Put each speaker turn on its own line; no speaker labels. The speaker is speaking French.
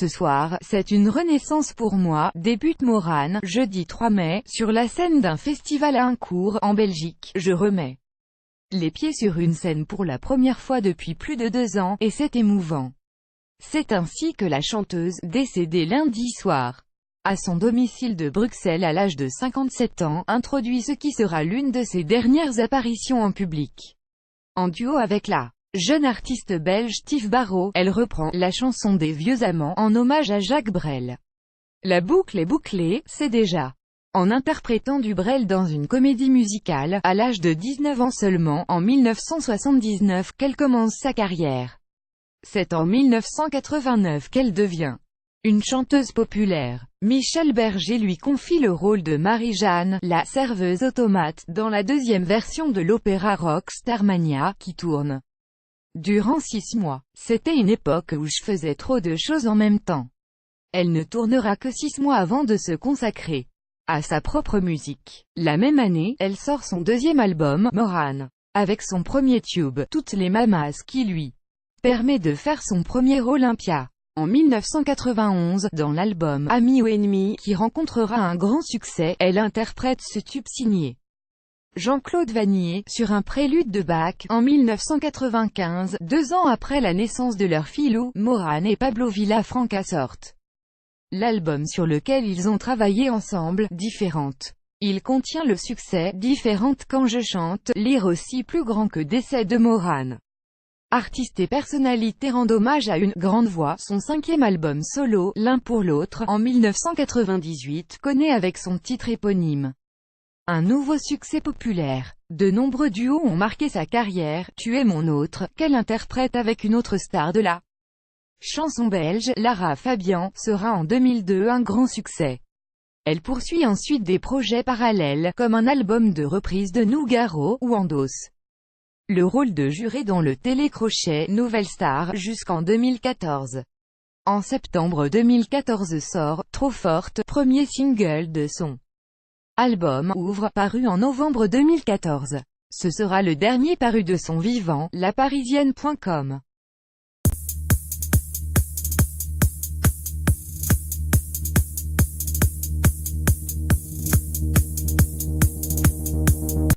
Ce soir, c'est une renaissance pour moi, débute Mauranne, jeudi 3 mai, sur la scène d'un festival à Incourt, en Belgique. Je remets les pieds sur une scène pour la première fois depuis plus de 2 ans, et c'est émouvant. C'est ainsi que la chanteuse, décédée lundi soir, à son domicile de Bruxelles à l'âge de 57 ans, introduit ce qui sera l'une de ses dernières apparitions en public. En duo avec la jeune artiste belge Steve Barrault, elle reprend la chanson des vieux amants, en hommage à Jacques Brel. La boucle est bouclée, c'est déjà en interprétant du Brel dans une comédie musicale, à l'âge de 19 ans seulement, en 1979, qu'elle commence sa carrière. C'est en 1989 qu'elle devient une chanteuse populaire. Michel Berger lui confie le rôle de Marie-Jeanne, la serveuse automate, dans la deuxième version de l'opéra rock Starmania, qui tourne durant 6 mois. C'était une époque où je faisais trop de choses en même temps. Elle ne tournera que 6 mois avant de se consacrer à sa propre musique. La même année, elle sort son deuxième album, Mauranne, avec son premier tube, Toutes les mamas, qui lui permet de faire son premier Olympia. En 1991, dans l'album Amis ou Ennemis, qui rencontrera un grand succès, elle interprète ce tube signé Jean-Claude Vannier, sur un prélude de Bach. En 1995, 2 ans après la naissance de leur fille Lou, Mauranne et Pablo Villafranca sortent l'album sur lequel ils ont travaillé ensemble, Différente. Il contient le succès « Différente quand je chante », lire aussi plus grand que décès de Mauranne. Artiste et personnalité rendent hommage à une grande voix. Son 5e album solo, L'un pour l'autre, en 1998, connaît avec son titre éponyme un nouveau succès populaire. De nombreux duos ont marqué sa carrière. Tu es mon autre, qu'elle interprète avec une autre star de la chanson belge, Lara Fabian, sera en 2002 un grand succès. Elle poursuit ensuite des projets parallèles, comme un album de reprise de Nougaro, ou endosse le rôle de juré dans le télécrochet Nouvelle Star, jusqu'en 2014. En septembre 2014 sort « Trop forte », premier single de son album « Ouvre », paru en novembre 2014. Ce sera le dernier paru de son vivant, laparisienne.com.